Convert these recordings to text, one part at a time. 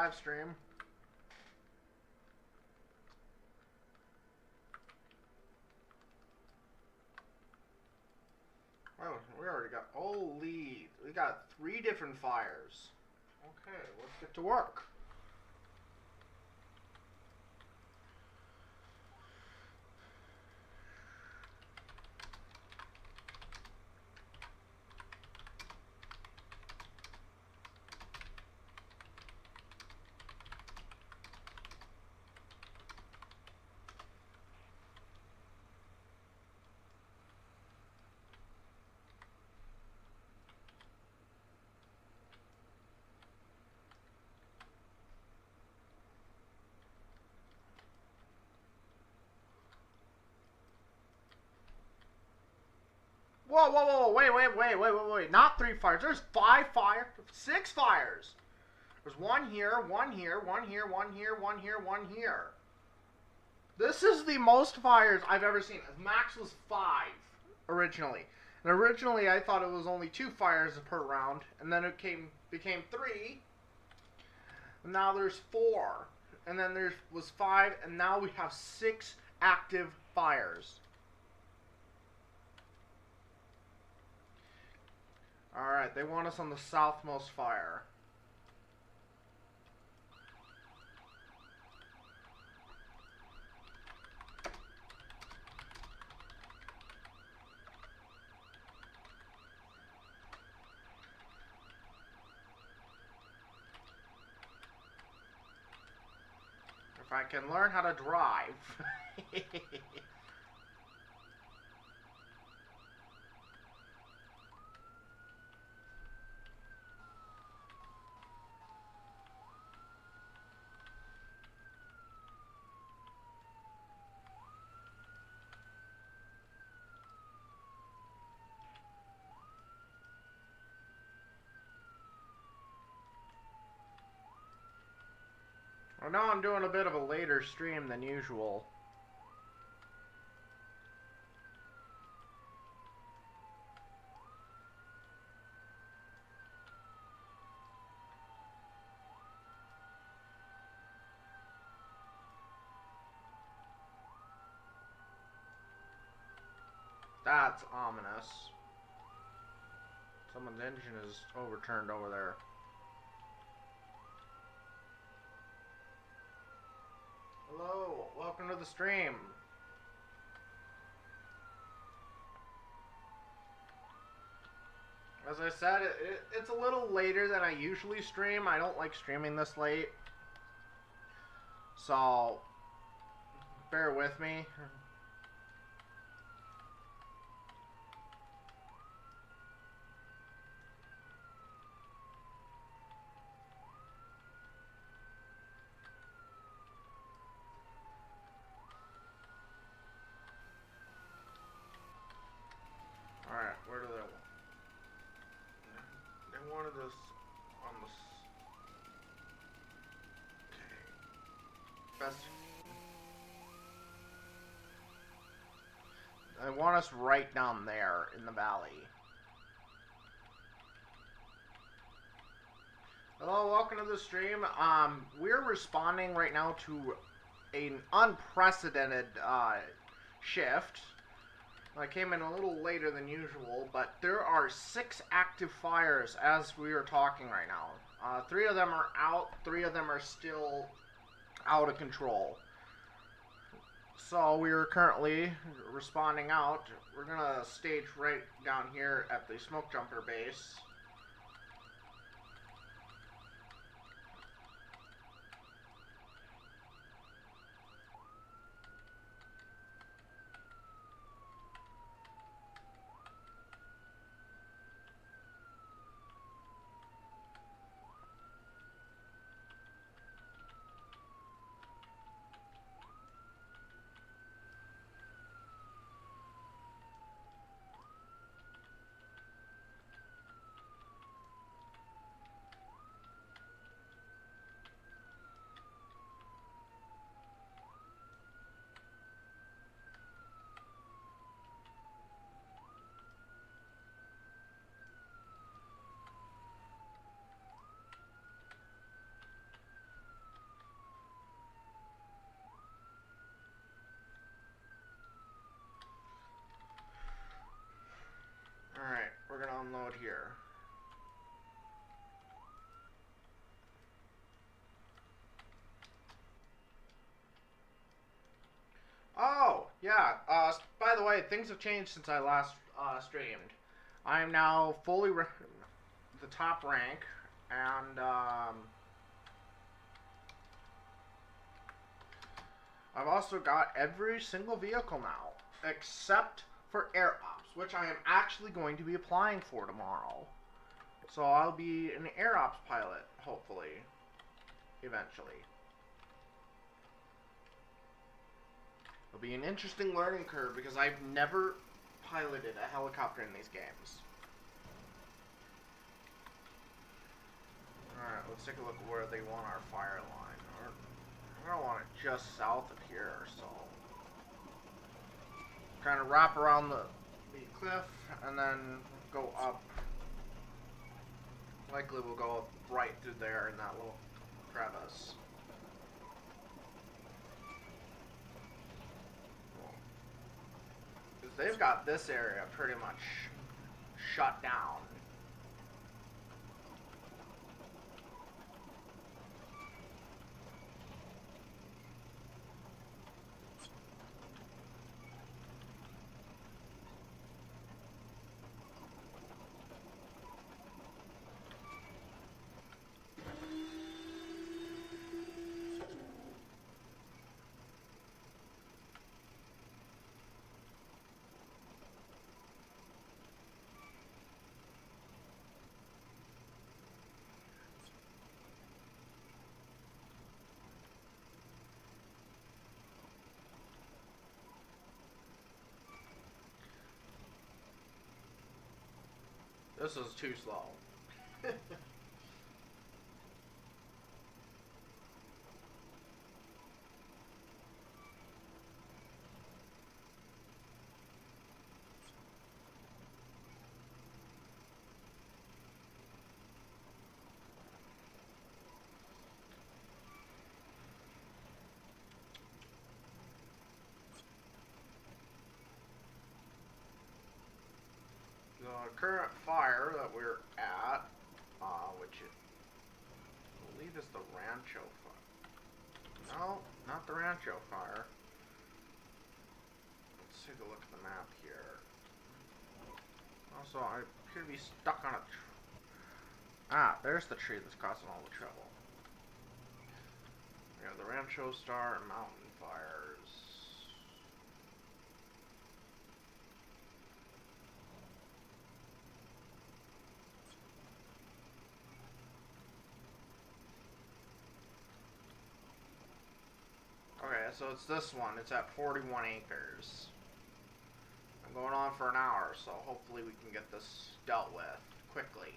live stream. Oh, we already got, holy, we got 3 different fires. Okay, let's get to work. Whoa, whoa, whoa, wait. Not 3 fires. There's 5 fires. 6 fires. There's 1 here, 1 here, 1 here, 1 here, 1 here, 1 here. This is the most fires I've ever seen. Max was 5 originally. And originally I thought it was only 2 fires per round. And then it became 3. And now there's 4. And then there was 5. And now we have 6 active fires. Alright, they want us on the southmost fire. If I can learn how to drive. I know I'm doing a bit of a later stream than usual. That's ominous. Someone's engine is overturned over there. Hello, welcome to the stream. As I said, it's a little later than I usually stream. I don't like streaming this late. So, bear with me. Alright, where do they want? They wanted us on the... Okay. Best... They want us right down there in the valley. Hello, welcome to the stream. We're responding right now to an unprecedented shift. I came in a little later than usual, but there are 6 active fires as we are talking right now. 3 of them are out, 3 of them are still out of control. So we are currently responding out. We're gonna stage right down here at the smoke jumper base. Yeah, by the way, things have changed since I last streamed. I am now fully the top rank, and I've also got every single vehicle now, except for air ops, which I am actually going to be applying for tomorrow. So I'll be an air ops pilot, hopefully, eventually. It'll be an interesting learning curve because I've never piloted a helicopter in these games. Alright, let's take a look where they want our fire line. I don't want it just south of here, so kind of wrap around the cliff and then go up. Likely we'll go up right through there in that little crevice. Because they've got this area pretty much shut down. This is too slow. The current fire that we're at, which I believe is the Rancho fire. No, not the Rancho fire. Let's take a look at the map here. Also, I appear to be stuck on a there's the tree that's causing all the trouble. We have the Rancho Star and Mountain Fires. Okay, so it's this one. It's at 41 acres. I'm going on for an hour, so hopefully we can get this dealt with quickly.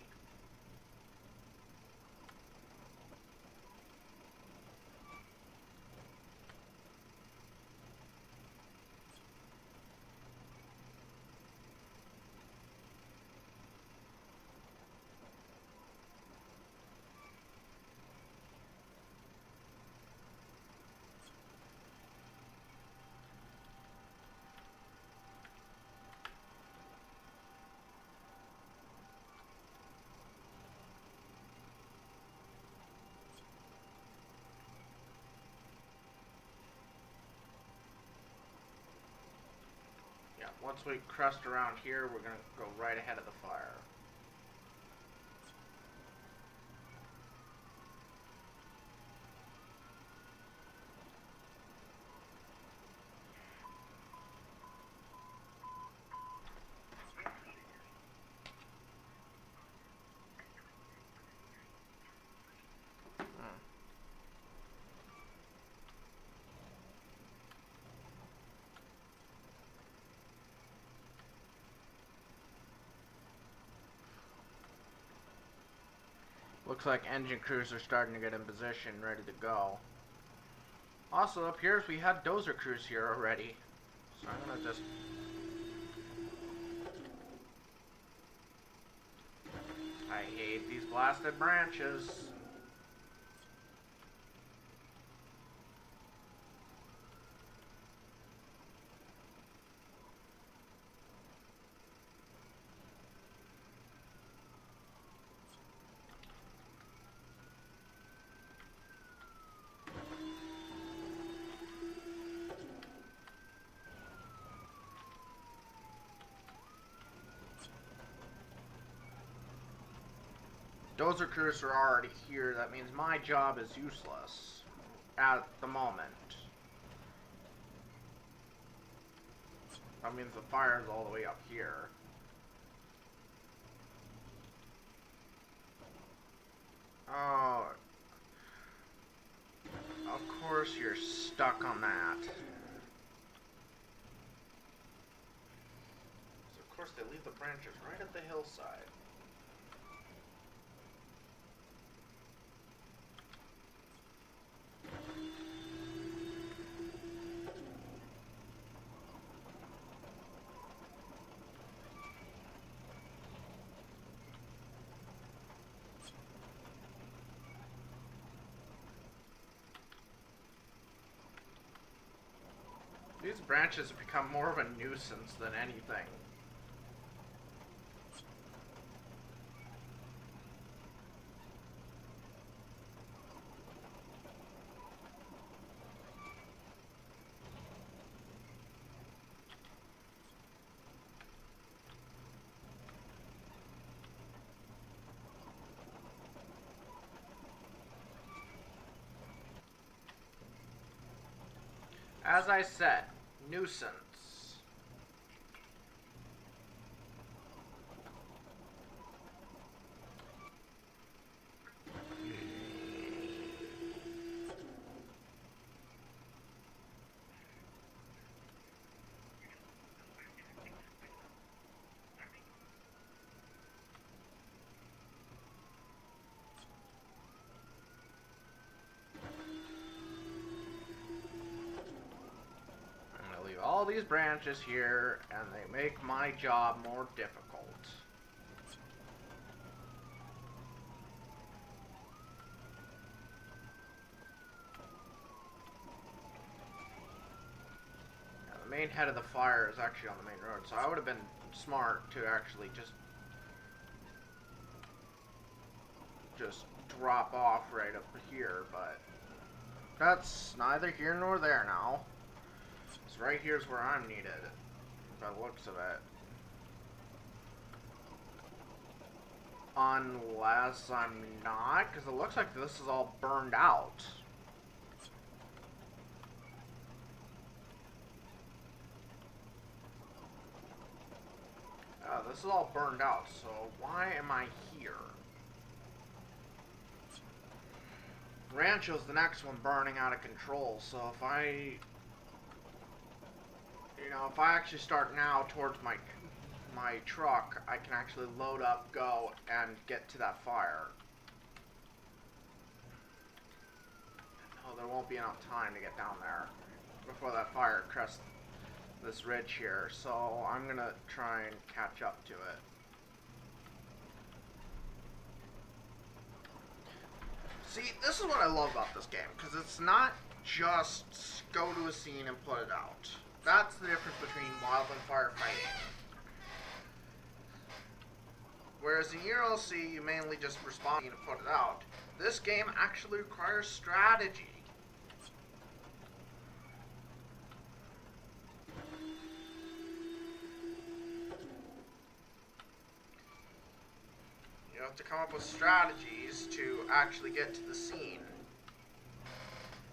Once we crest around here, we're going to go right ahead of the fire. Looks like engine crews are starting to get in position, ready to go. Also, up here, we had dozer crews here already. So I'm gonna just... I hate these blasted branches. Dozer crews are already here. That means my job is useless at the moment. That means the fire is all the way up here. Oh, of course you're stuck on that. So of course they leave the branches right at the hillside. These branches have become more of a nuisance than anything. As I said, nuisance. All these branches here, and they make my job more difficult. Now, the main head of the fire is actually on the main road, so I would have been smart to actually just drop off right up here, but that's neither here nor there now. Right here's where I'm needed, by the looks of it. Unless I'm not, because it looks like this is all burned out. This is all burned out, so why am I here? Rancho's the next one burning out of control, so if I actually start now towards my truck, I can actually load up, go, and get to that fire. Oh, there won't be enough time to get down there before that fire crests this ridge here, so I'm gonna try and catch up to it. See, this is what I love about this game, because it's not just go to a scene and put it out. That's the difference between wildland firefighting. Whereas in ERLC, you mainly just respond and put it out. This game actually requires strategy. You have to come up with strategies to actually get to the scene.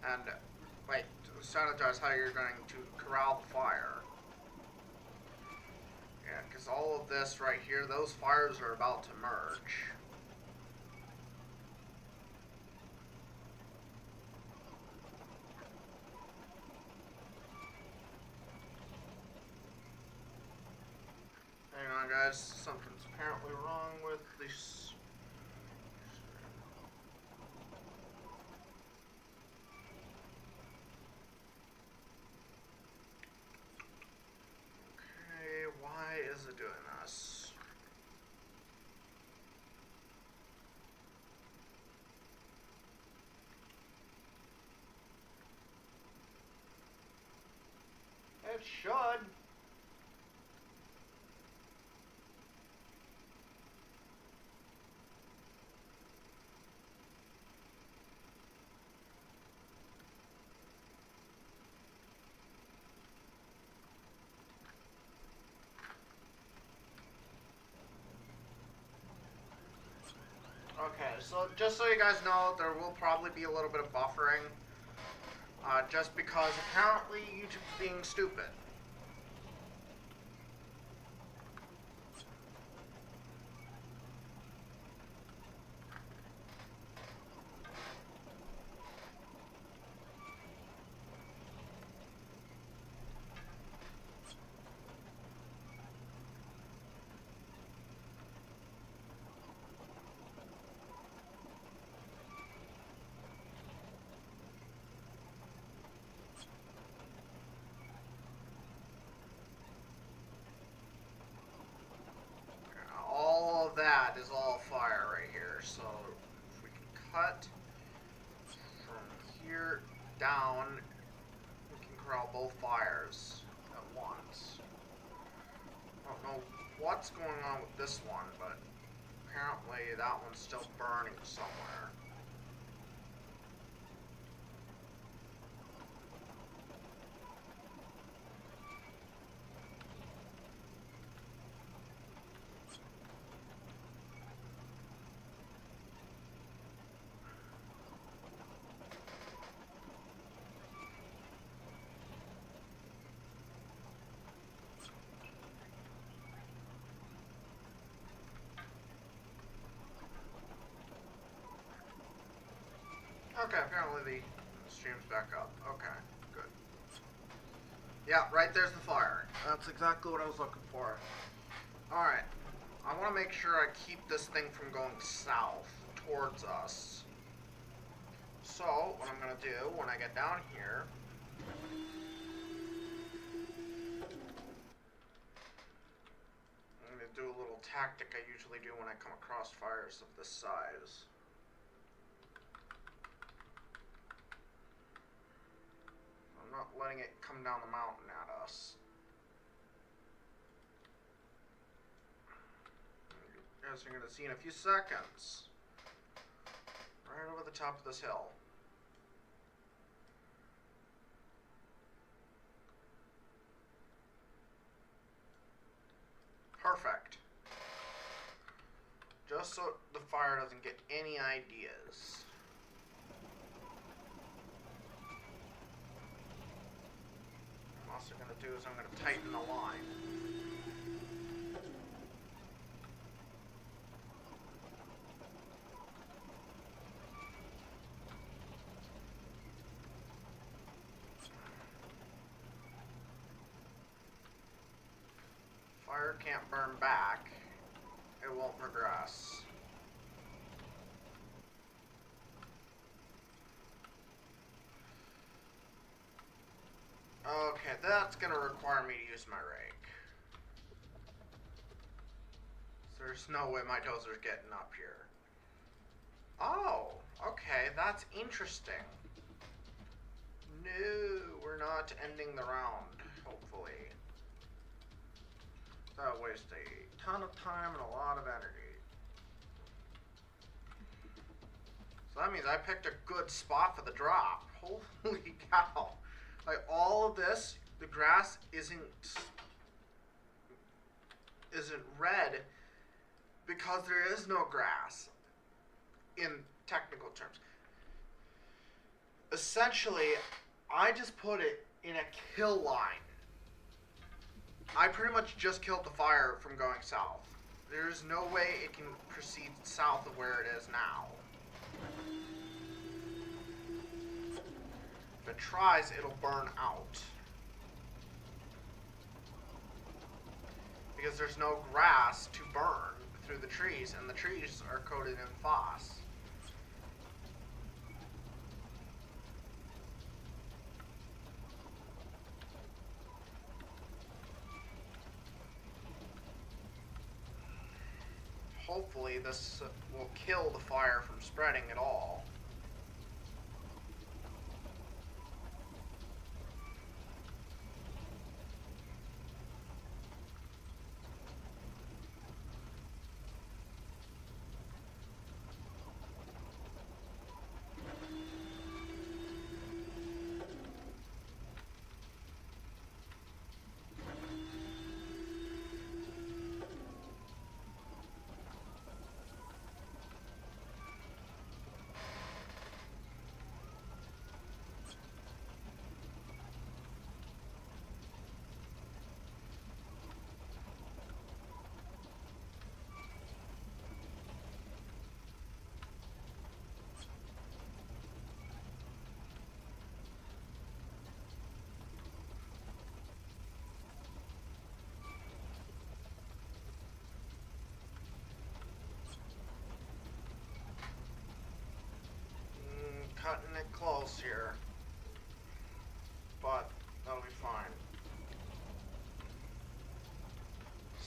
And, wait, strategize how you're going to corral the fire. Yeah, because all of this right here, those fires are about to merge. Hang on guys, something's apparently wrong with this. Why is it doing this? It should. Okay, so just so you guys know, there will probably be a little bit of buffering. Just because apparently YouTube's being stupid. All of that is all fire right here. So if we can cut from here down, we can corral both fires at once. I don't know what's going on with this one, but apparently that one's still burning somewhere. Okay, apparently the stream's back up. Okay, good. Yeah, right there's the fire. That's exactly what I was looking for. Alright, I want to make sure I keep this thing from going south towards us. So, what I'm going to do when I get down here... I'm going to do a little tactic I usually do when I come across fires of this size. I'm not letting it come down the mountain at us. You guys are going to see in a few seconds. Right over the top of this hill. Perfect. Just so the fire doesn't get any ideas. What I'm also going to do is I'm going to tighten the line. Fire can't burn back. It won't progress. Okay, that's gonna require me to use my rake. There's no way my dozer's getting up here. Oh, okay, that's interesting. No, we're not ending the round, hopefully. That wastes a ton of time and a lot of energy. So that means I picked a good spot for the drop. Holy cow. Like, all of this, the grass isn't red because there is no grass in technical terms. Essentially, I just put it in a kill line. I pretty much just killed the fire from going south. There's no way it can proceed south of where it is now. If it tries, it'll burn out. Because there's no grass to burn through the trees, and the trees are coated in phos. Hopefully this will kill the fire from spreading at all.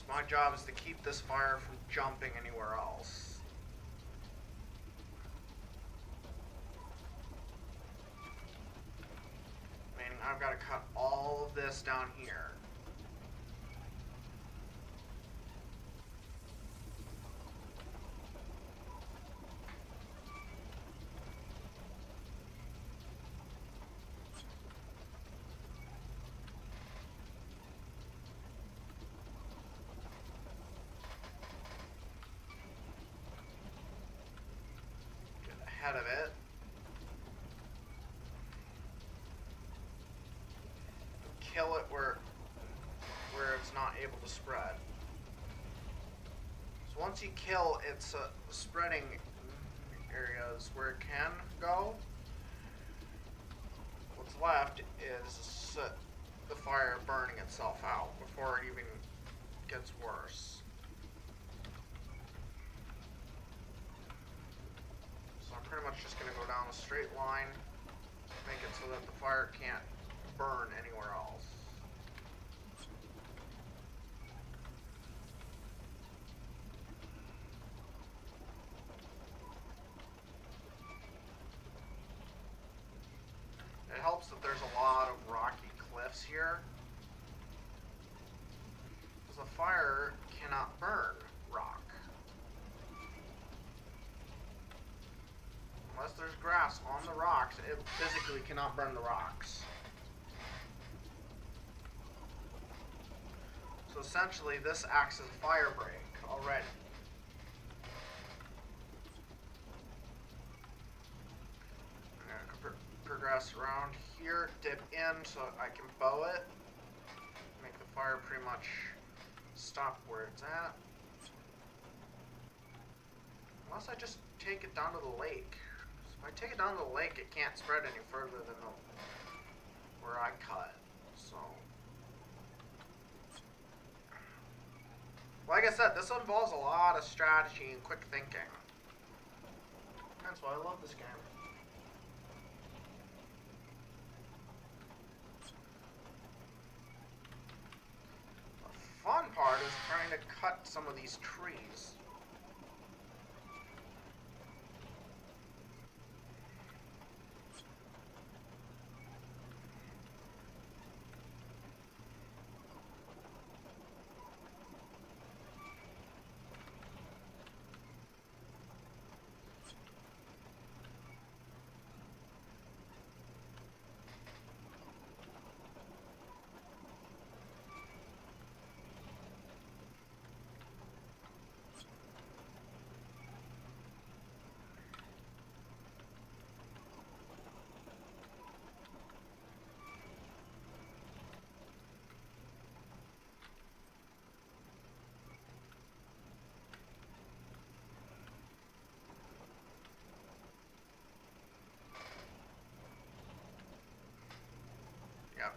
My job is to keep this fire from jumping anywhere else. Meaning I've got to cut all of this down here. Of it. Kill it where it's not able to spread. So once you kill its spreading areas where it can go, what's left is the fire burning itself out before it even gets worse. Pretty much just going to go down a straight line, make it so that the fire can't burn anywhere else. It helps that there's a lot of rocky cliffs here, because the fire cannot burn rock. Unless there's grass on the rocks, it physically cannot burn the rocks. So essentially, this acts as a fire break already. I'm going to progress around here, dip in so I can bow it. Make the fire pretty much stop where it's at. Unless I just take it down to the lake. If I take it down to the lake, it can't spread any further than where I cut. So, like I said, this involves a lot of strategy and quick thinking. That's why I love this game. The fun part is trying to cut some of these trees.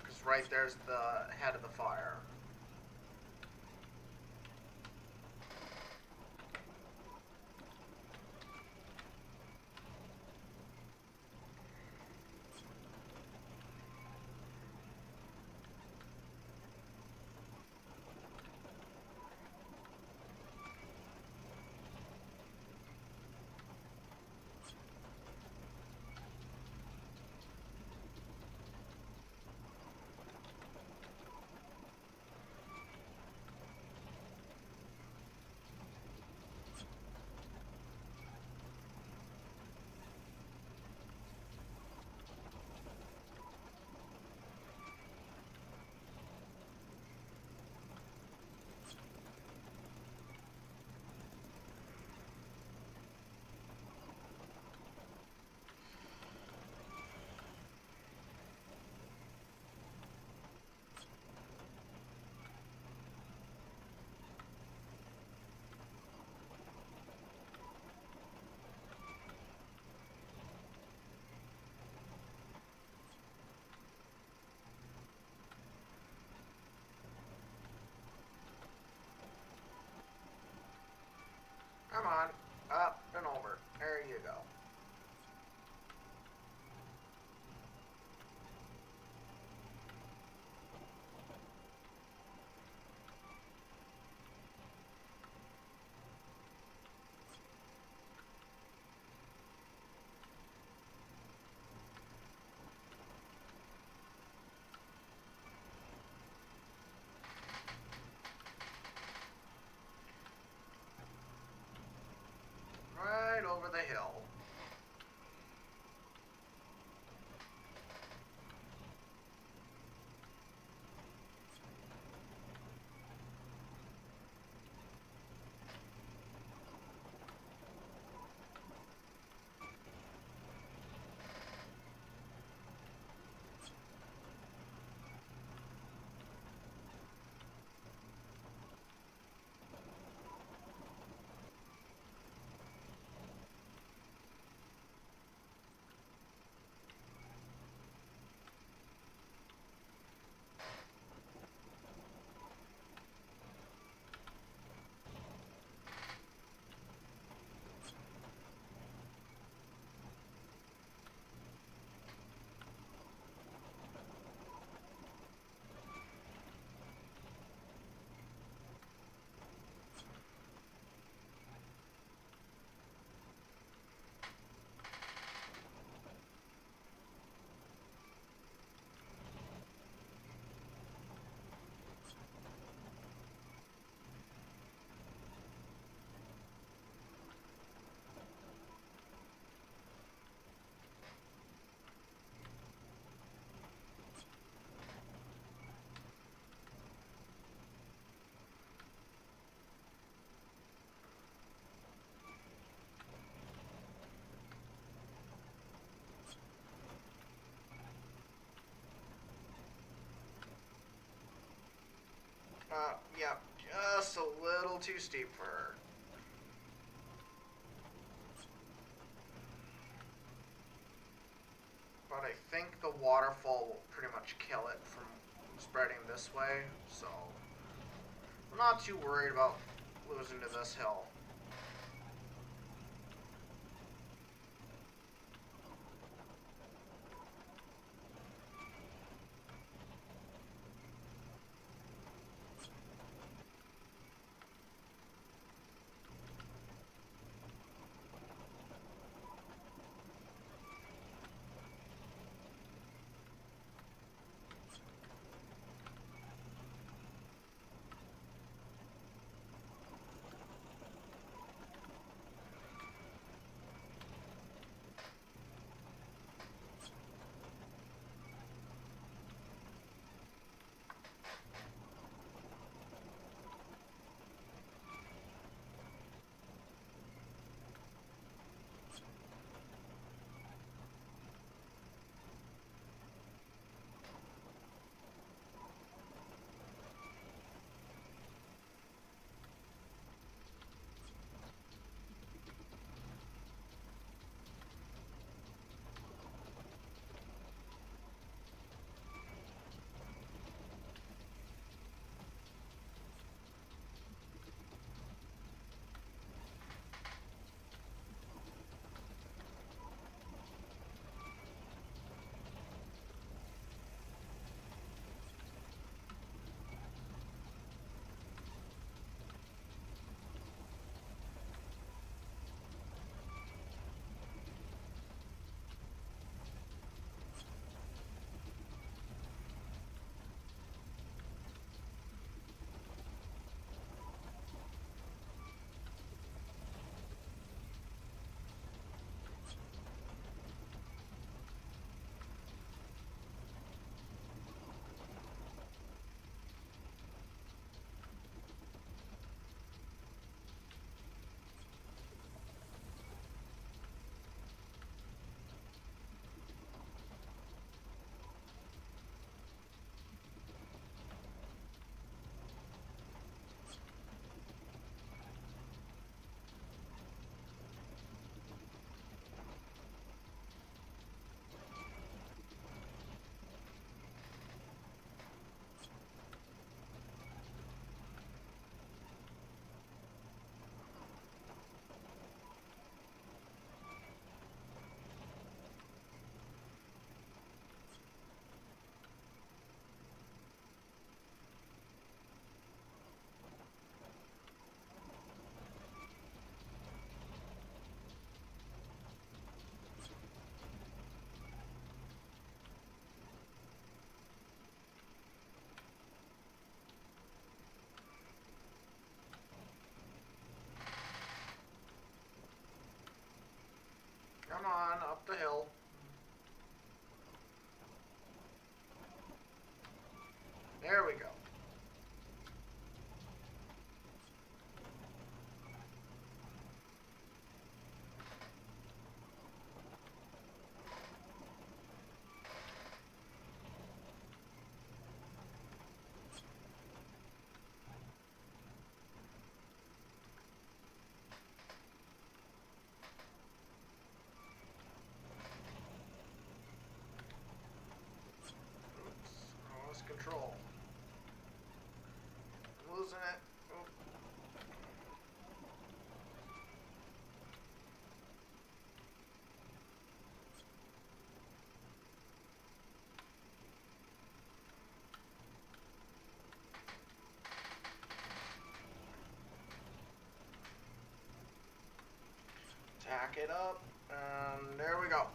Because right there's the head of the fire. just a little too steep for her. But I think the waterfall will pretty much kill it from spreading this way, so I'm not too worried about losing to this hill. Come on, up the hill. There we go. Control. I'm losing it. Oh. Tack it up, and there we go.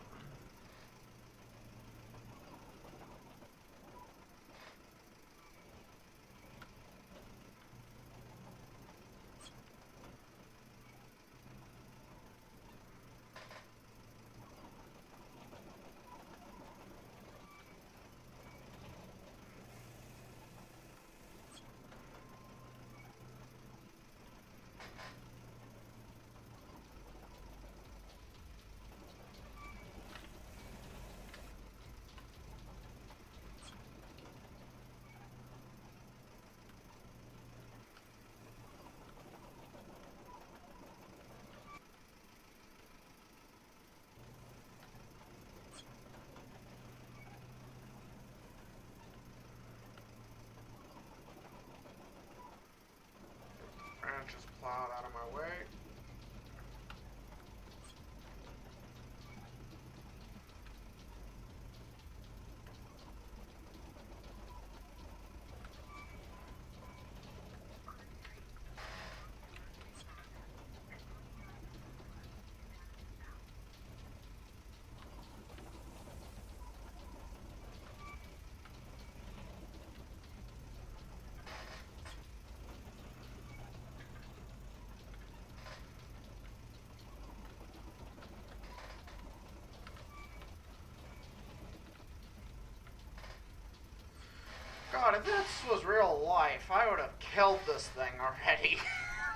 God, if this was real life, I would have killed this thing already.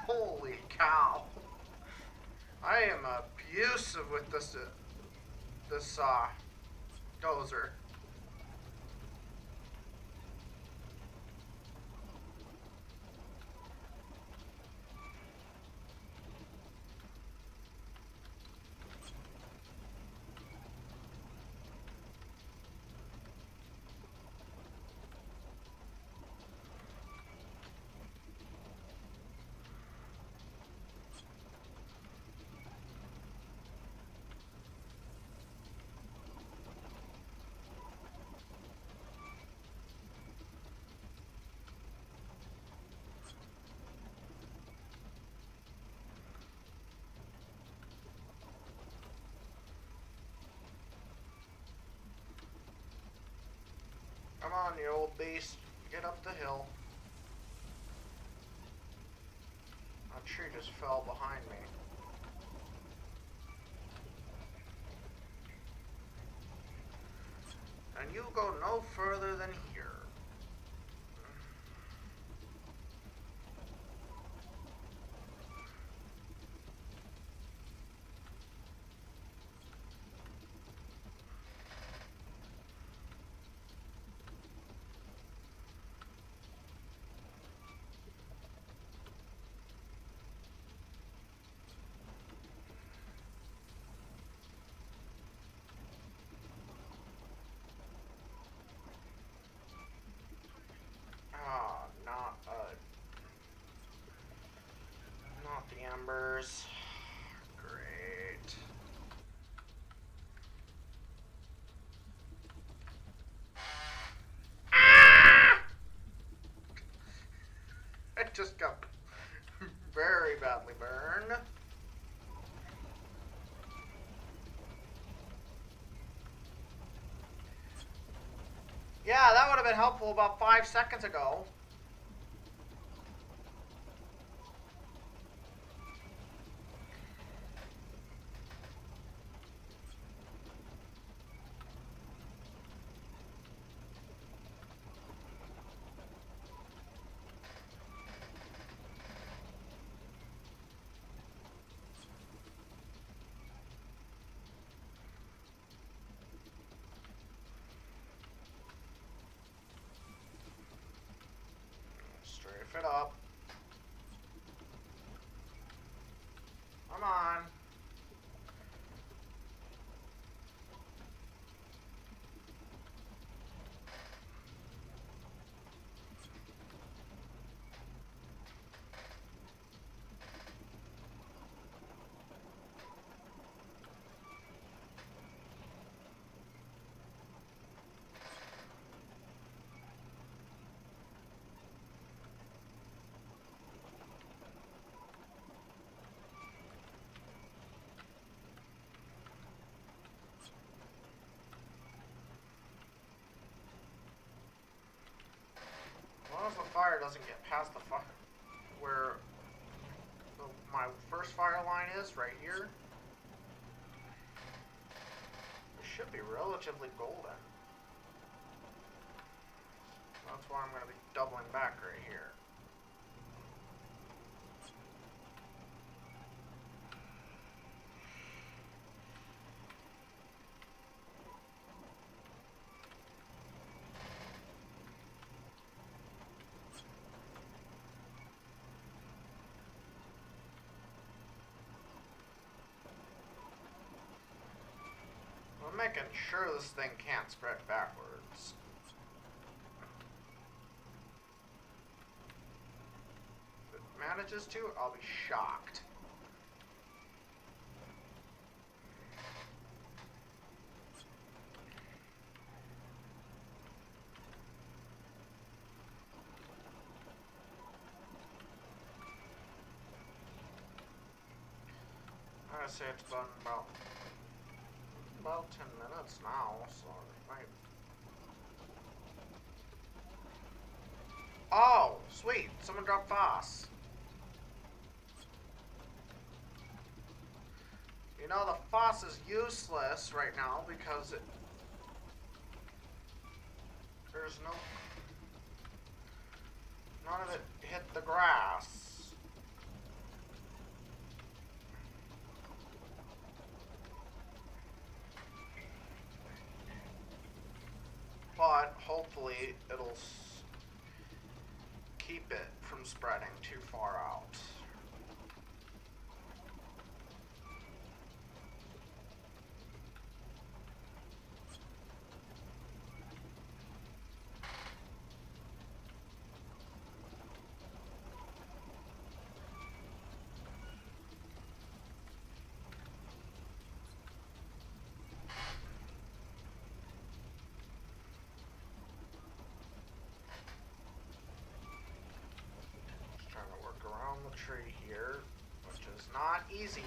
Holy cow. I am abusive with this dozer. Come on, you old beast. Get up the hill. A tree just fell behind me. And you go no further than here. Not the embers. Great. Ah! I just got very badly burned. Yeah, that would have been helpful about 5 seconds ago. Strafe it up. Come on. As long as the fire doesn't get past the fire where my first fire line is, right here, it should be relatively golden. That's why I'm going to be doubling back right here. I'm making sure this thing can't spread backwards. If it manages to, I'll be shocked. I say it's been about 10 minutes now, so it might... Oh, sweet! Someone dropped Foss. You know, the Foss is useless right now because there's no None of it hit the grass. But hopefully it'll keep it from spreading too far out. Around the tree here, which is not easy.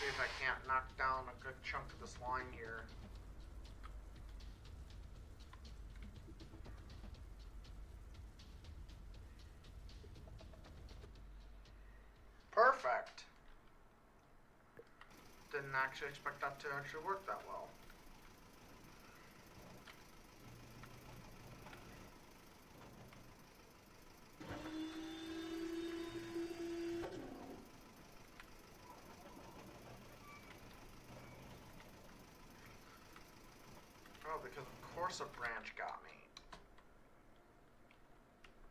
See if I can't knock down a good chunk of this line here. Perfect. Didn't actually expect that to actually work that well. Because of course a branch got me.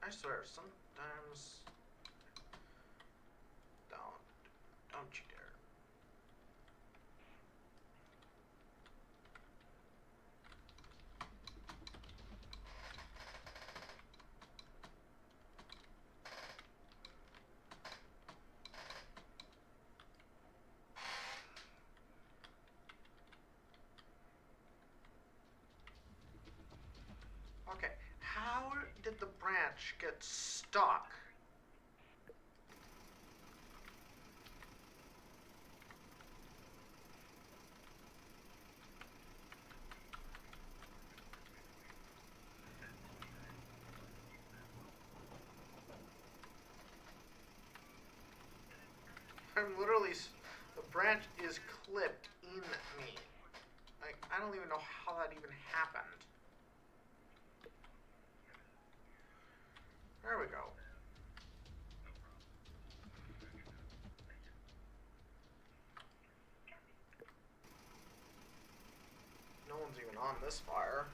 I swear, sometimes... Don't you dare. Okay, how did the branch get stuck? I'm literally, the branch is clipped in me. Like, I don't even know how that even happened. There we go. No one's even on this fire.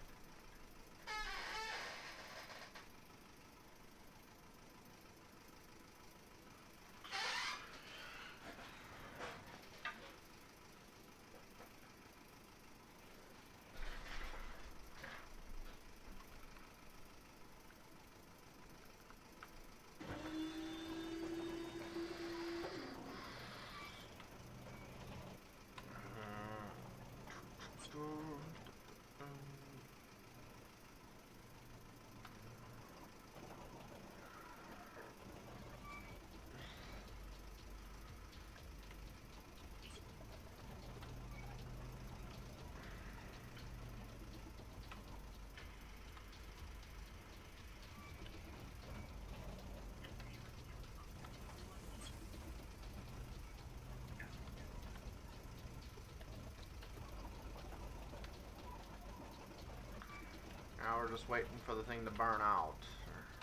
Now we're just waiting for the thing to burn out.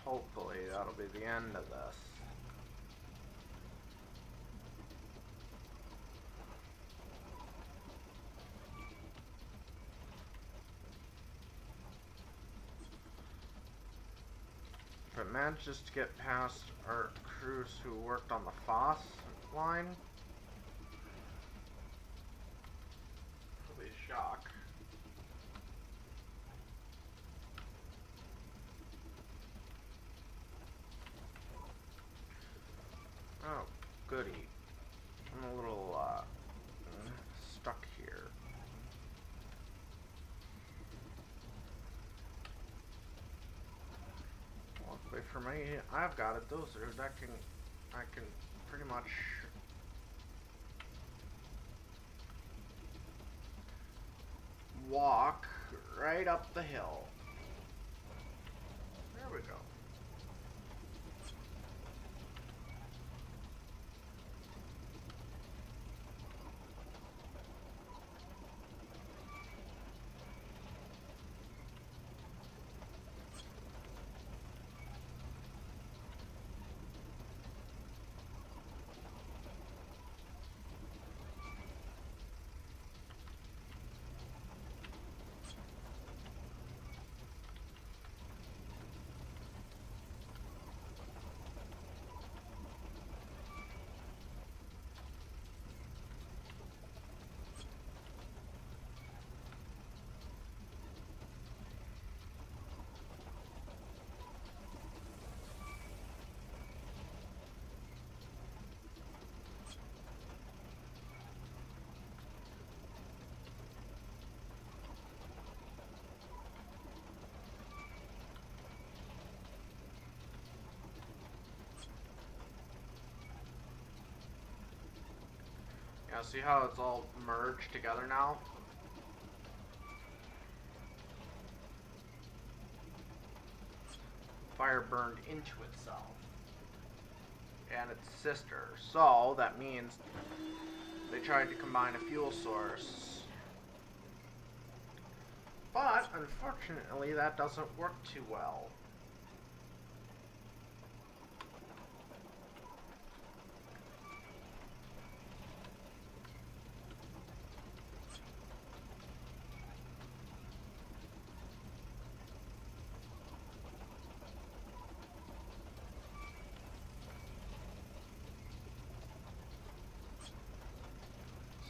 Hopefully that'll be the end of this. If it manages to get past our crews who worked on the Foss line, it'll be a shock. Oh, goody. I've got a dozer that I can pretty much walk right up the hill. There we go. Yeah, see how it's all merged together now? Fire burned into itself and its sister. So that means they tried to combine a fuel source. But unfortunately that doesn't work too well.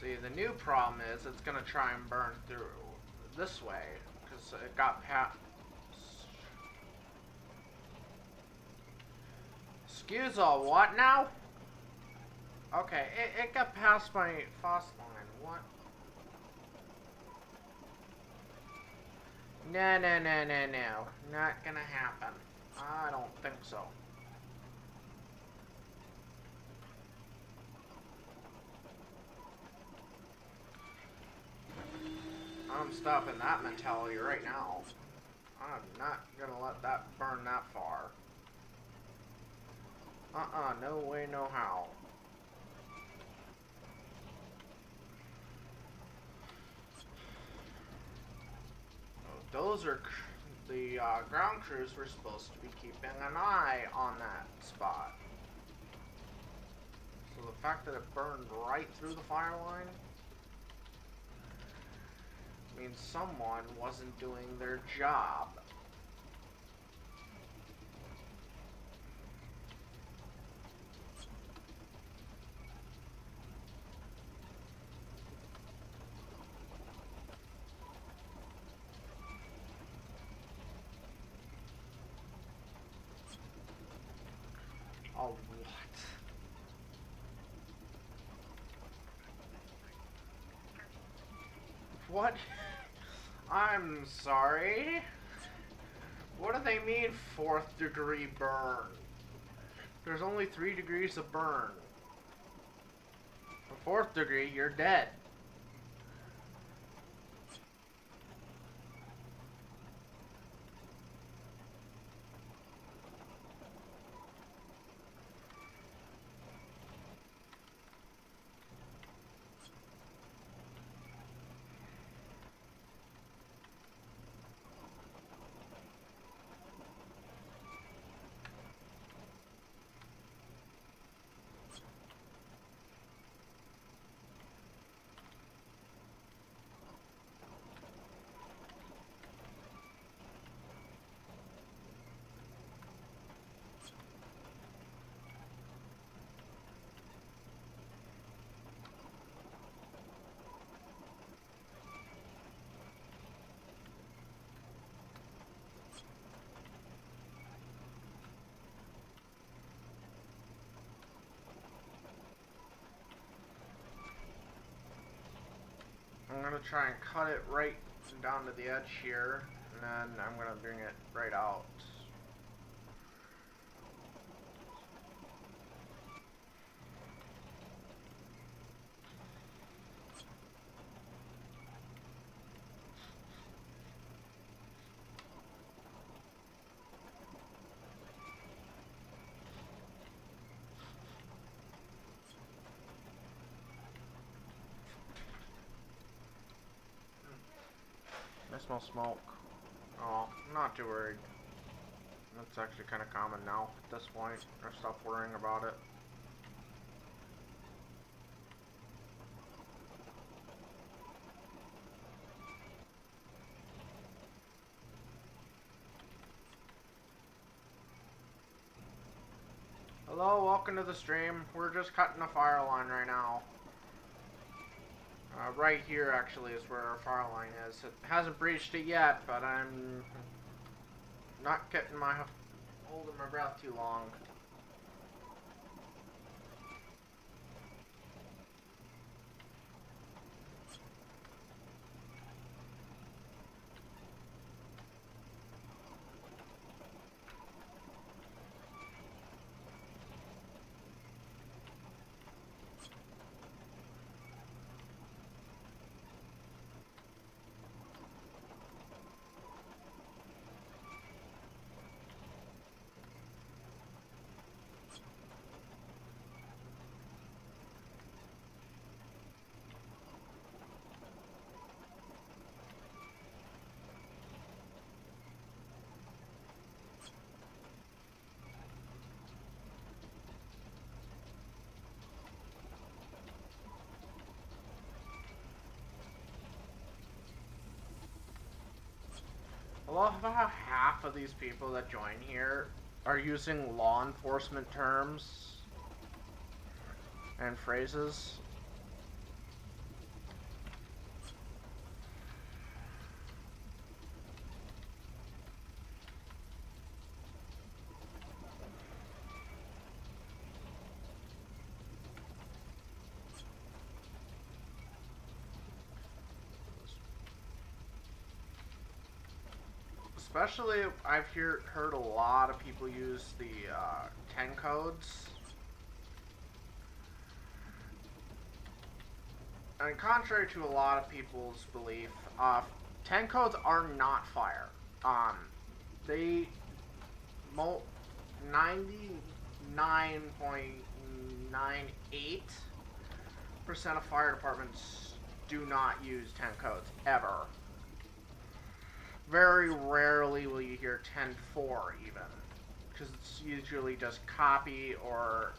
See, the new problem is it's going to try and burn through this way, because it got past... Excuse all, what now? Okay, it got past my fast line, what? No, not gonna happen. I don't think so. I'm stopping that mentality right now. I'm not gonna let that burn that far. No way, no how. Those are the ground crews were supposed to be keeping an eye on that spot. So the fact that it burned right through the fire line means someone wasn't doing their job. Oh, what? What? I'm sorry. What do they mean 4th degree burn? There's only 3 degrees of burn. The 4th degree, you're dead. I'm gonna try and cut it right down to the edge here, and then I'm gonna bring it right out. smell smoke. Oh, I'm not too worried. That's actually kind of common now at this point. I stopped worrying about it. Hello, welcome to the stream. We're just cutting a fire line right now. Right here, actually, is where our fire line is. It hasn't breached it yet, but I'm not getting holding my breath too long. I love how half of these people that join here are using law enforcement terms and phrases. Especially, I've heard a lot of people use the 10 codes. And contrary to a lot of people's belief, 10 codes are not fire. They 99.98% of fire departments do not use 10 codes ever. Very rarely will you hear 10-4 even, because it's usually just copy or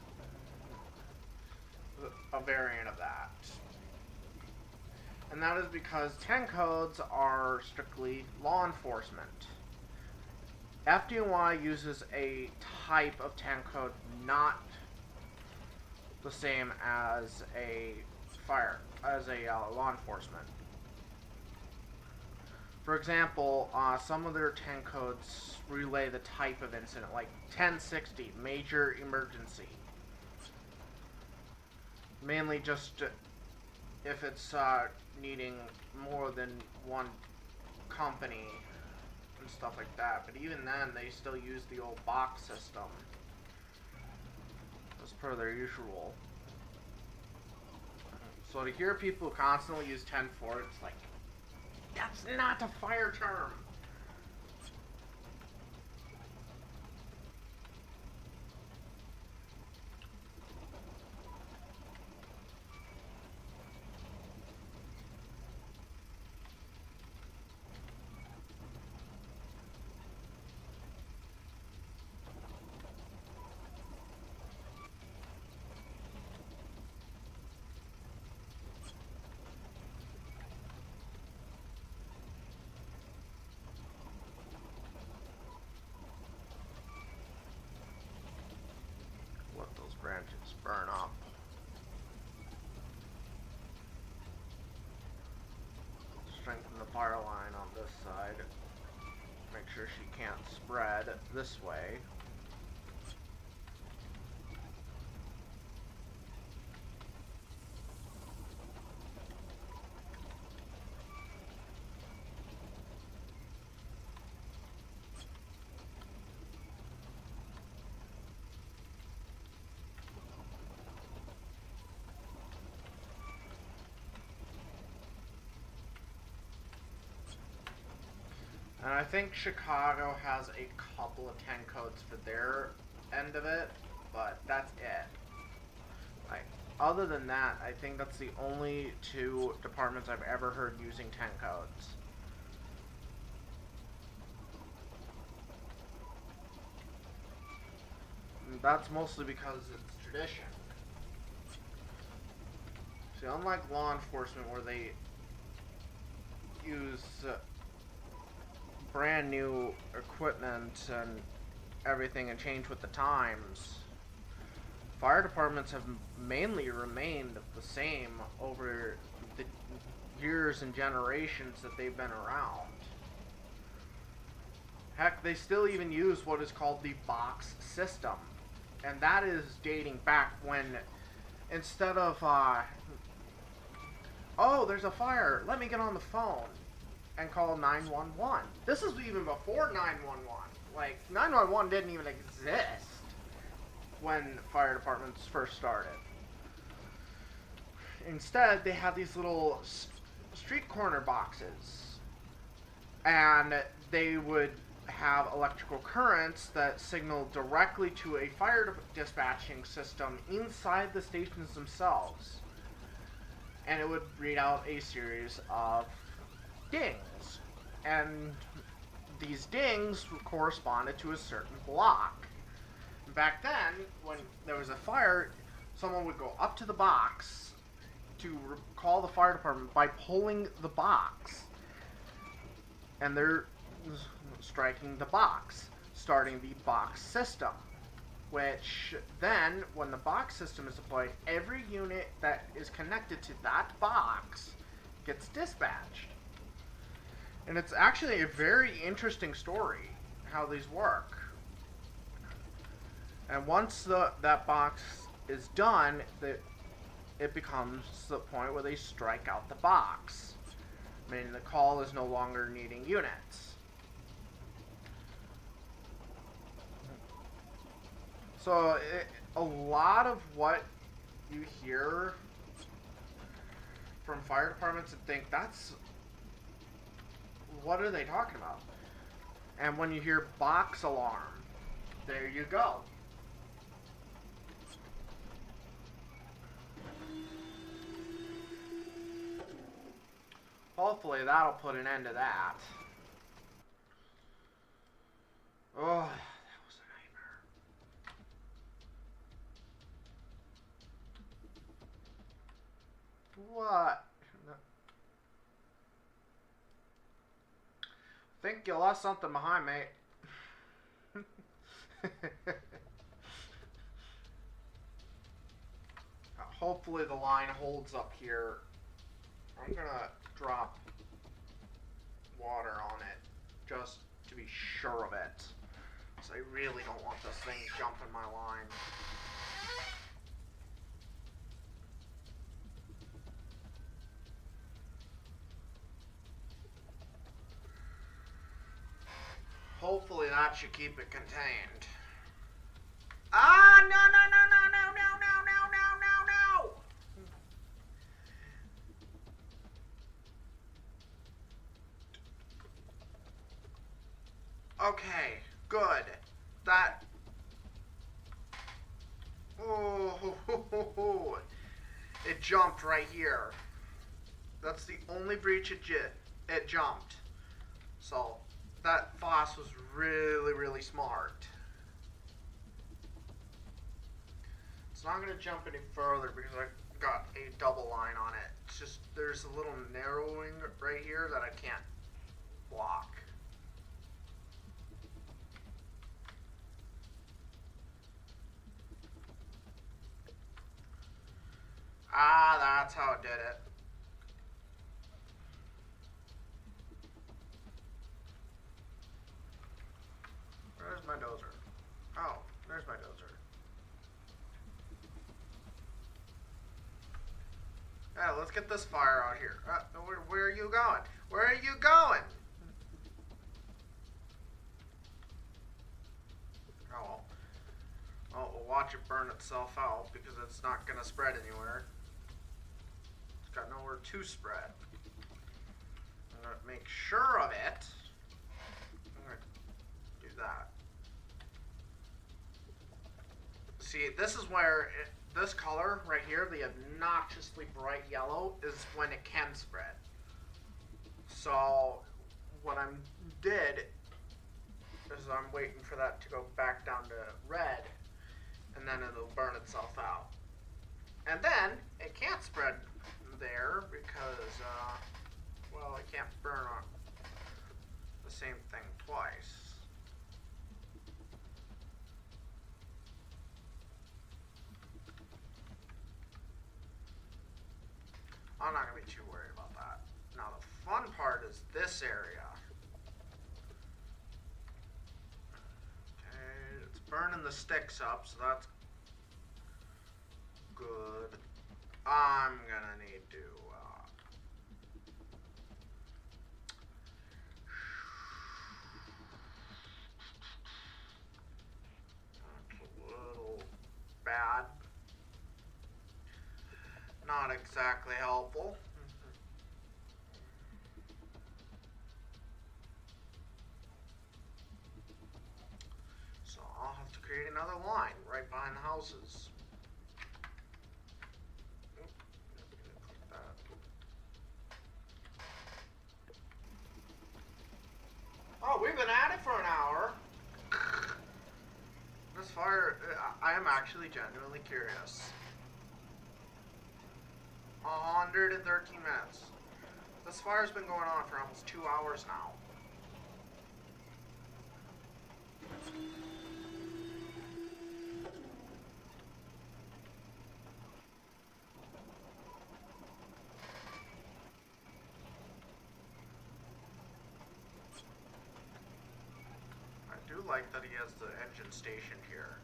a variant of that. And that is because 10 codes are strictly law enforcement. FDNY uses a type of 10 code not the same as a law enforcement. For example, some of their 10 codes relay the type of incident, like 1060, major emergency. Mainly just if it's needing more than one company and stuff like that. But even then, they still use the old box system as per their usual. So to hear people constantly use 10-4, it's like, that's not a fire term. Branches burn up. Strengthen the fire line on this side. Make sure she can't spread this way. And I think Chicago has a couple of 10 codes for their end of it, but that's it. Like, other than that, I think that's the only two departments I've ever heard using 10 codes. And that's mostly because it's tradition. See, unlike law enforcement where they use brand new equipment and everything and change with the times, fire departments have mainly remained the same over the years and generations that they've been around. Heck, they still even use what is called the box system. And that is dating back when, instead of, oh, there's a fire, let me get on the phone and call 911. This is even before 911. Like, 911 didn't even exist when fire departments first started. Instead, they had these little street corner boxes. And they would have electrical currents that signal directly to a fire dispatching system inside the stations themselves. And it would read out a series of dings. And these dings corresponded to a certain block. Back then, when there was a fire, someone would go up to the box to call the fire department by pulling the box. And they're striking the box, starting the box system. Which then, when the box system is deployed, every unit that is connected to that box gets dispatched. And it's actually a very interesting story, how these work. And once that box is done, it becomes the point where they strike out the box. Meaning the call is no longer needing units. So, a lot of what you hear from fire departments and think, what are they talking about? And when you hear box alarm, there you go. Hopefully that'll put an end to that. Oh. What? Think you lost something behind, mate. Hopefully the line holds up here. I'm gonna drop water on it just to be sure of it. So I really don't want this thing jumping my line. Hopefully that should keep it contained. Ah, no, no, no, no, no, no, no, no, no, no, no. Okay, good. That. Oh, it jumped right here. That's the only breach it jumped. So. That boss was really, really smart. It's not going to jump any further because I got a double line on it. It's just, there's a little narrowing right here that I can't block. Ah, that's how it did it. Where's my dozer? Oh, there's my dozer. Yeah, let's get this fire out here. Where are you going? Where are you going? Oh, well, we'll watch it burn itself out because it's not going to spread anywhere. It's got nowhere to spread. I'm going to make sure of it. I'm going to do that. See, this is where this color right here, the obnoxiously bright yellow, is when it can spread. So what I did is I'm waiting for that to go back down to red, and then it'll burn itself out. And then it can't spread there because, well, it can't burn on the same thing twice. I'm not going to be too worried about that. Now the fun part is this area. Okay, it's burning the sticks up, so that's good. I'm gonna need to that's a little bad. Not exactly helpful. So I'll have to create another line right behind the houses. Oh, we've been at it for an hour. This fire, I am actually genuinely curious. 113 minutes. This fire's been going on for almost 2 hours now. I do like that he has the engine stationed here.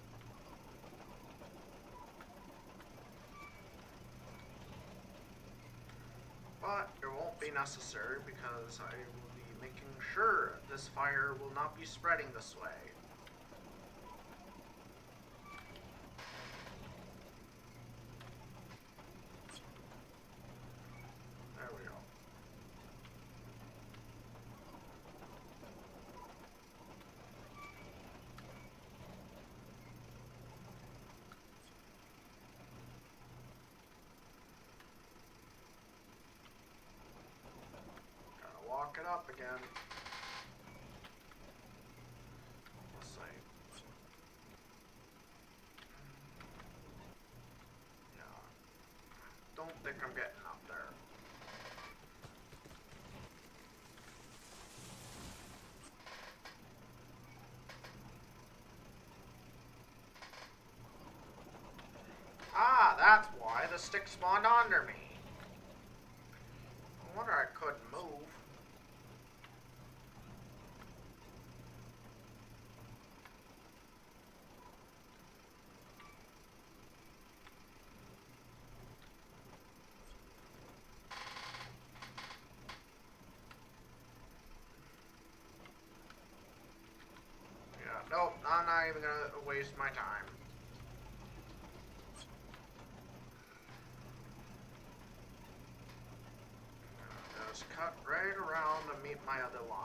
But it won't be necessary because I will be making sure this fire will not be spreading this way. There we go. Walk it up again. Let's see. Yeah. Don't think I'm getting up there. Ah, that's why the stick spawned under me. No wonder I couldn't move. Nope, I'm not even gonna waste my time. Just cut right around to meet my other line.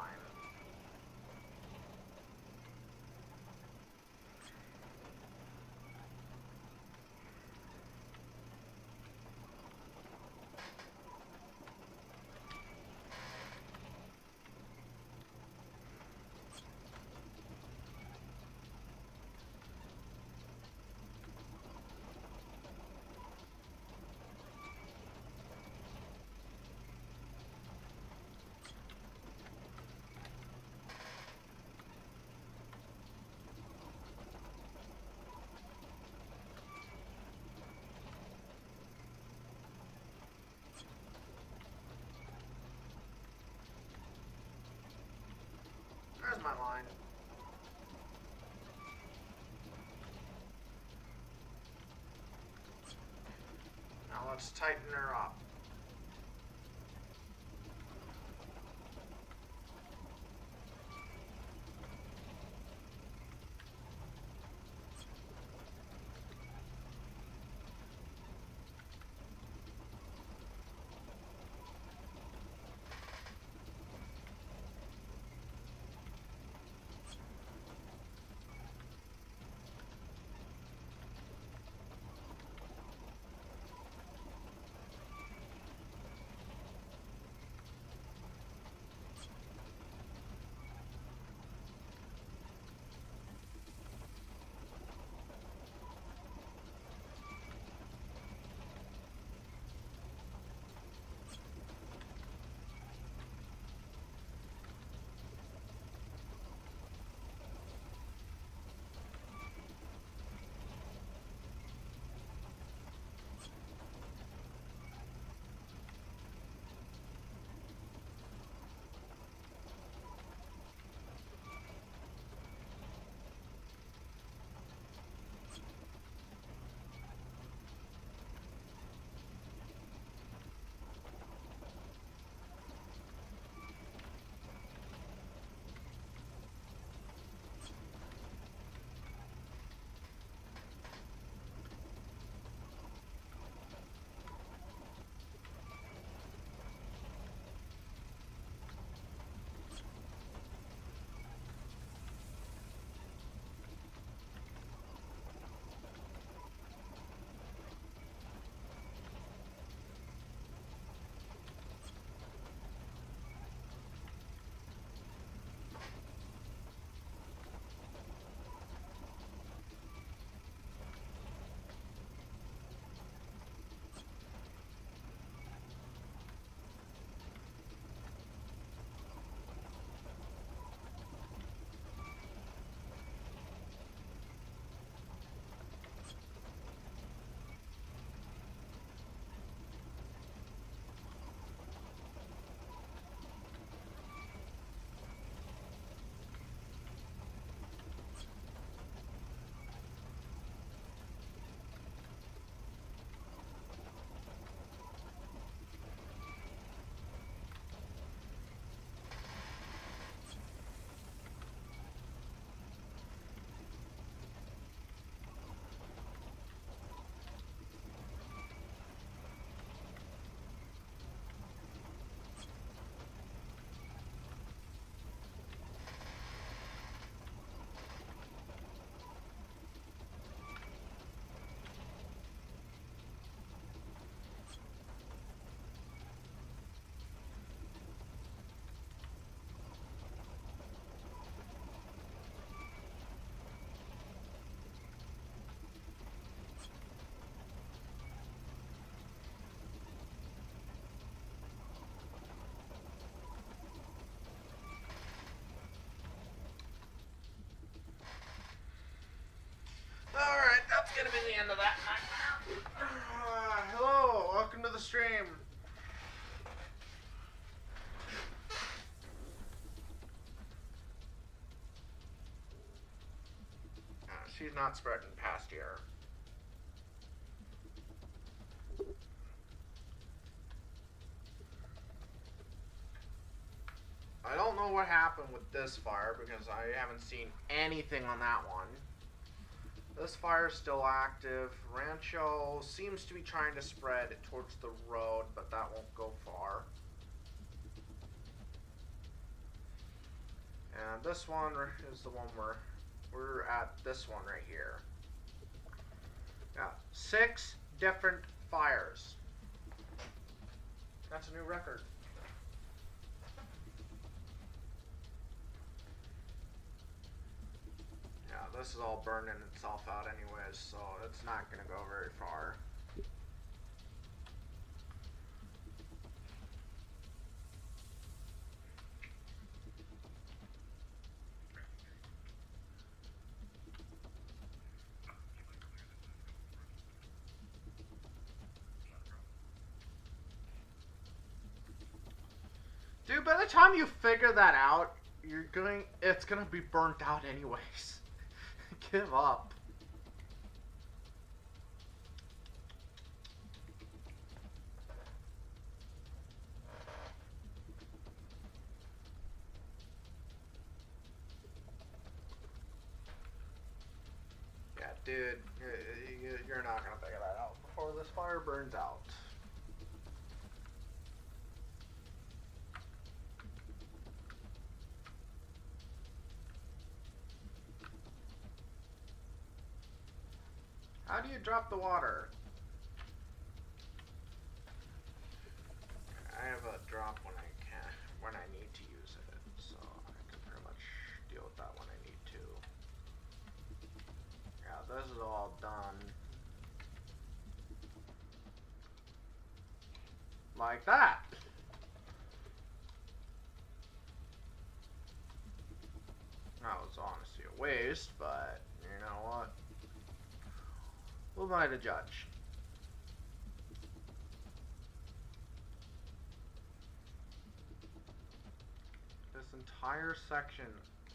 There's my line. Now let's tighten her up. stream. She's not spreading past here. I don't know what happened with this fire because I haven't seen anything on that one. This fire is still active. Rancho seems to be trying to spread towards the road, but that won't go far. And this one is the one where we're at, this one right here. Yeah, 6 different fires. That's a new record. Yeah, this is all burning itself out anyways, so it's not going to go very far. Dude, by the time you figure that out, it's gonna be burnt out anyways. Give up. Yeah, dude, you're not gonna figure that out before this fire burns out. How do you drop the water? I have a drop when I need to use it, so I can pretty much deal with that when I need to. Yeah, this is all done. Like that. That was honestly a waste, but you know what? Who am I to judge? This entire section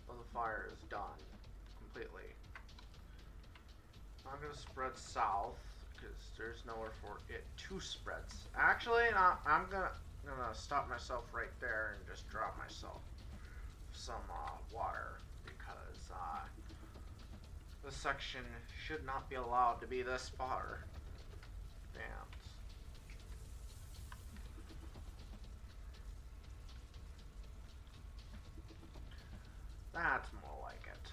of the fire is done completely. I'm gonna spread south because there's nowhere for it to spread. Actually, I'm gonna stop myself right there and just drop myself some water because this section should not be allowed to be this far. Damn. That's more like it.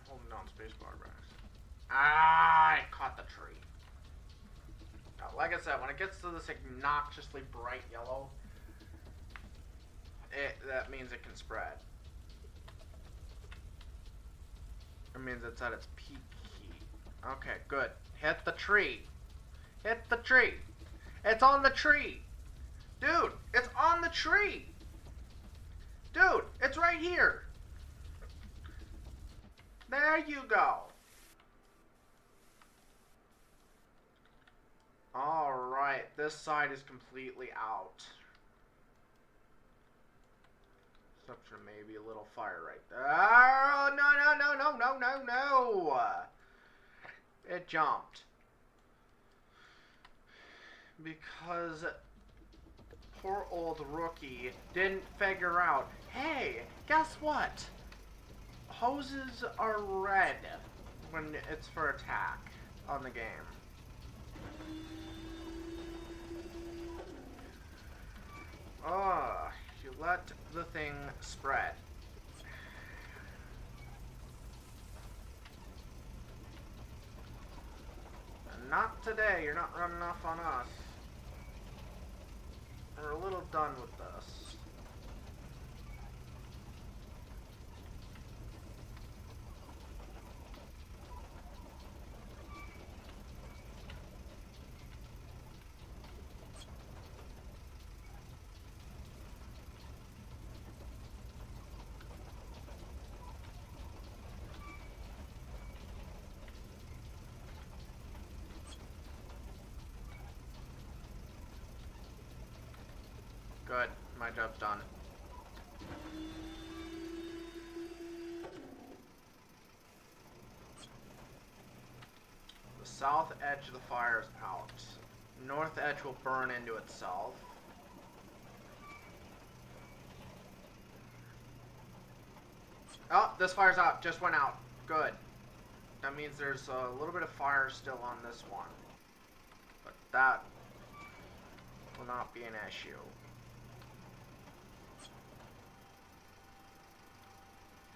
Holding down spacebar backs. I caught the tree. Now, like I said, when it gets to this obnoxiously bright yellow, that means it can spread. It means it's at its peak heat. Okay, good. Hit the tree. Hit the tree. It's on the tree. Dude, it's on the tree. Dude, it's right here. There you go. Alright, this side is completely out. Except for maybe a little fire right there. Oh, no. It jumped. Because poor old rookie didn't figure out, hey, guess what? Hoses are red when it's for attack on the game. Oh, you let the thing spread. And not today, you're not running off on us. We're a little done with this. Good, my job's done. The south edge of the fire is out. North edge will burn into itself. Oh, this fire's out. Just went out. Good. That means there's a little bit of fire still on this one. But that will not be an issue.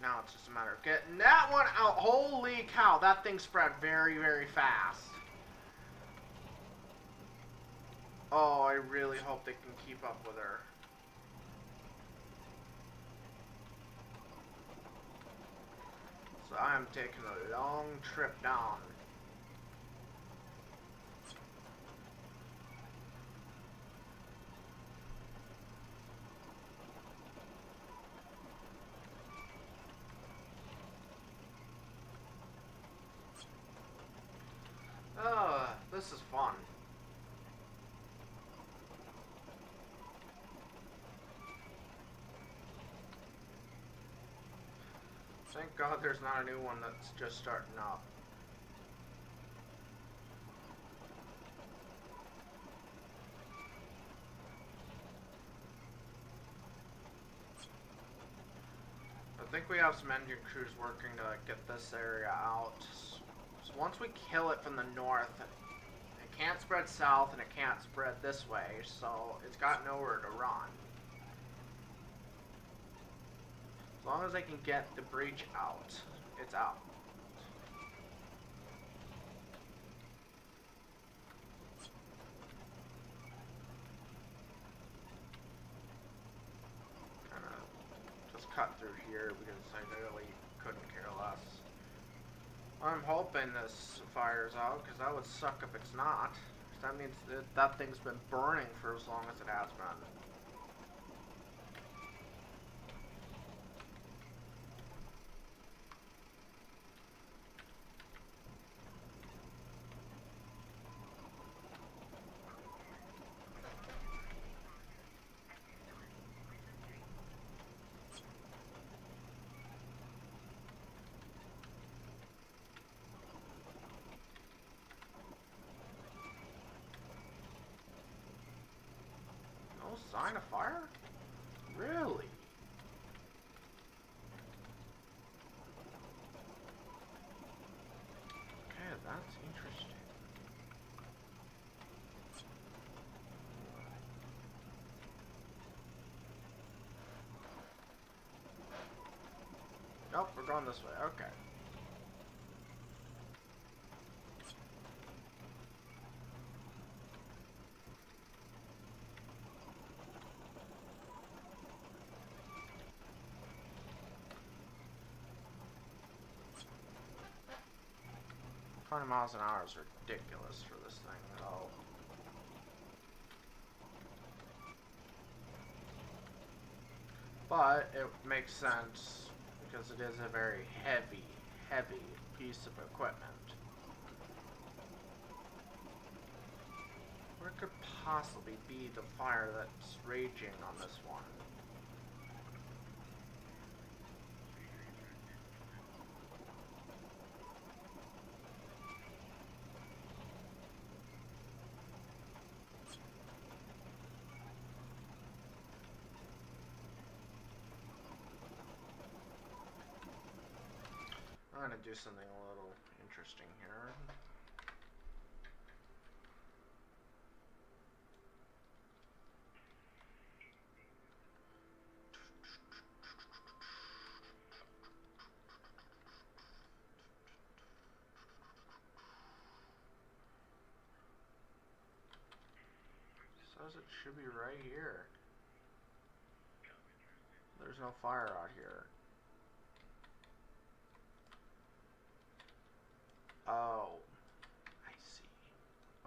Now it's just a matter of getting that one out. Holy cow, that thing spread very, very fast. Oh, I really hope they can keep up with her. So I am taking a long trip down. This is fun. Thank God there's not a new one that's just starting up. I think we have some engine crews working to get this area out. So once we kill it from the north, it can't spread south and it can't spread this way, so it's got nowhere to run. As long as I can get the breach out, it's out. Kinda just cut through here because I really couldn't care less. I'm hoping this fire's out, because that would suck if it's not. That means that thing's been burning for as long as it has been. Sign of fire? Really? Okay, that's interesting. Nope, we're going this way. Okay. Miles an hour is ridiculous for this thing, though. But it makes sense because it is a very heavy, heavy piece of equipment. Where could possibly be the fire that's raging on this one? gonna do something a little interesting here. Says it should be right here. There's no fire out here. Oh, I see.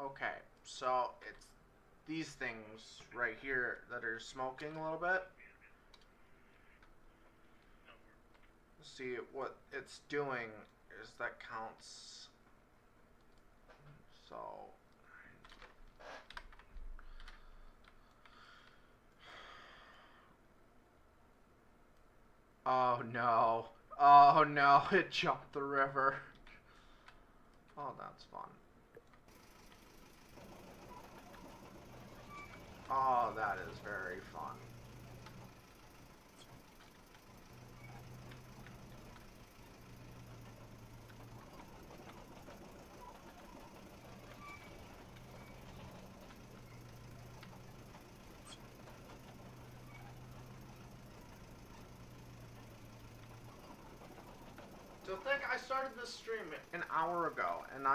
Okay, so it's these things right here that are smoking a little bit. See, what it's doing is that counts. So oh no. Oh no, it jumped the river. Oh, that's fun. Oh, that is very fun. To think I started this stream an hour ago, and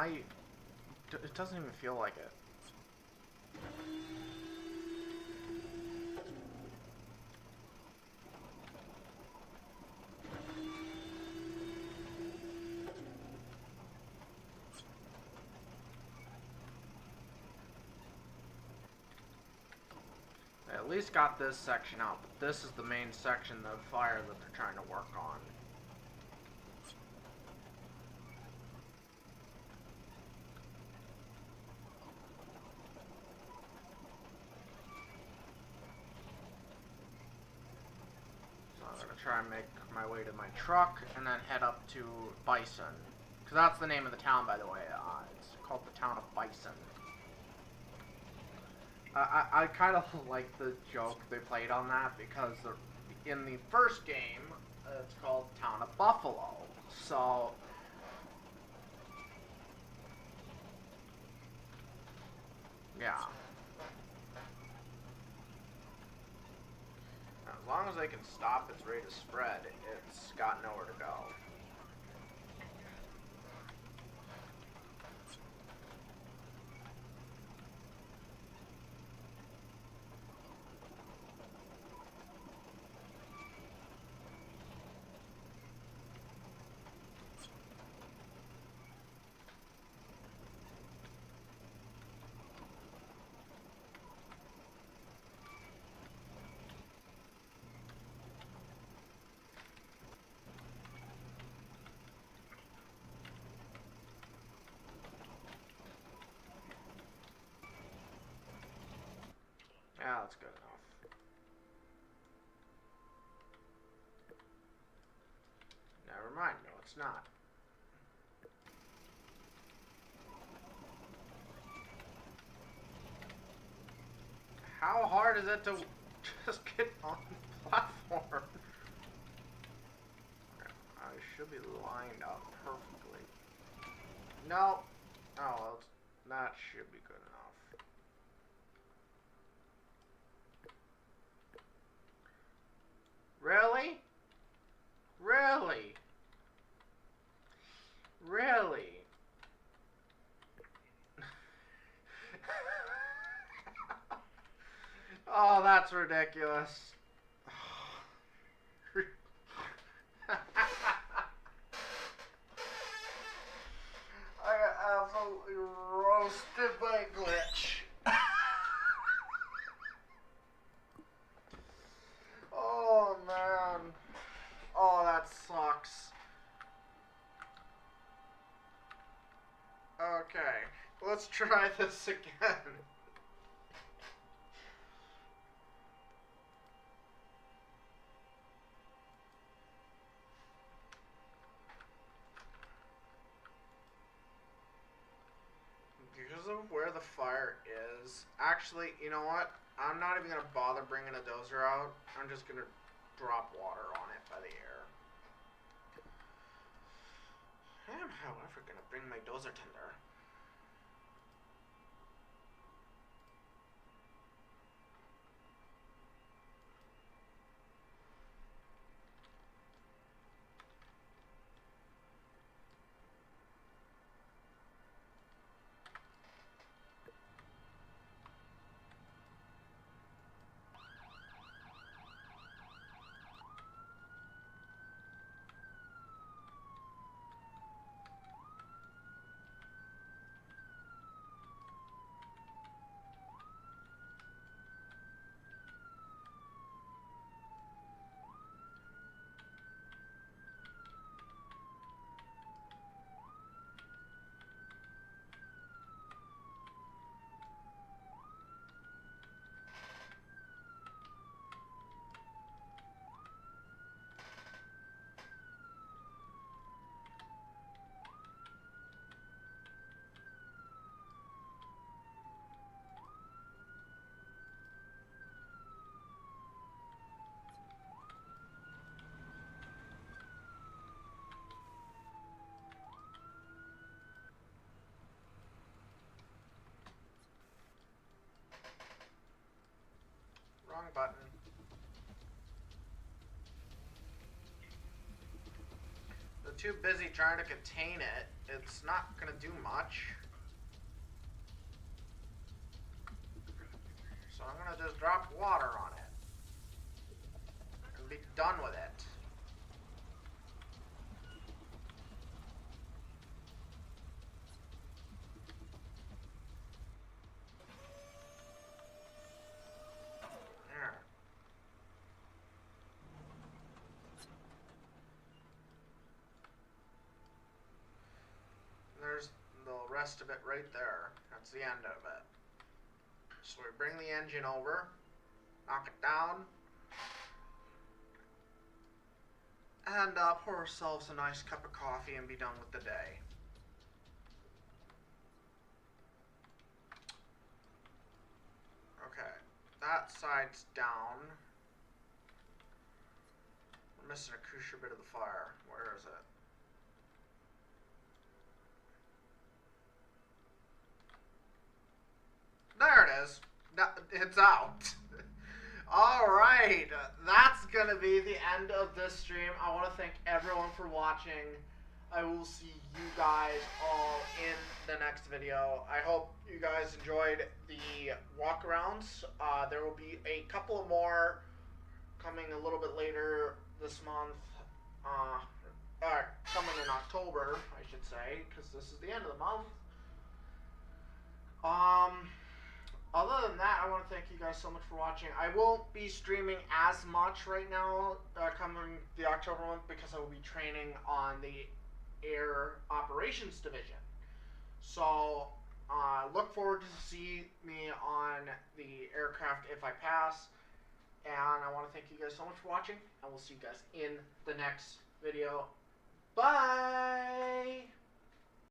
it doesn't even feel like it. I at least got this section out, but this is the main section of fire that they're trying to work on. Try and make my way to my truck and then head up to Bison, because that's the name of the town, by the way. It's called the town of Bison. I kind of like the joke they played on that, because in the first game it's called Town of Buffalo, so yeah. As long as they can stop its rate of spread, it's got nowhere to go. Yeah, that's good enough. Never mind, no it's not. How hard is it to just get on the platform? I should be lined up perfectly. No. Oh, well, that should be good enough. Really? Really? Really? Oh, that's ridiculous. I got absolutely roasted by a glitch. Oh, man. Oh, that sucks. Okay, let's try this again. Because of where the fire is, actually, you know what? I'm not even going to bother bringing a dozer out. I'm just going to drop water on it by the air. Oh, I forgot to bring my dozer tender. Wrong button. They're too busy trying to contain it. It's not gonna do much. So I'm gonna just drop water on it. And be done with it. There. There's the rest of it right there. That's the end of it. So we bring the engine over, knock it down, and pour ourselves a nice cup of coffee and be done with the day. Okay, that side's down. We're missing a crucial bit of the fire. Where is it? There it is. It's out. Alright, that's gonna be the end of this stream. I want to thank everyone for watching. I will see you guys all in the next video. I hope you guys enjoyed the walkarounds. There will be a couple more coming a little bit later this month. Coming in October, I should say, because this is the end of the month. Other than that, I want to thank you guys so much for watching. I won't be streaming as much right now coming the October month because I will be training on the Air Operations Division. So look forward to see me on the aircraft if I pass. And I want to thank you guys so much for watching. I will see you guys in the next video. Bye!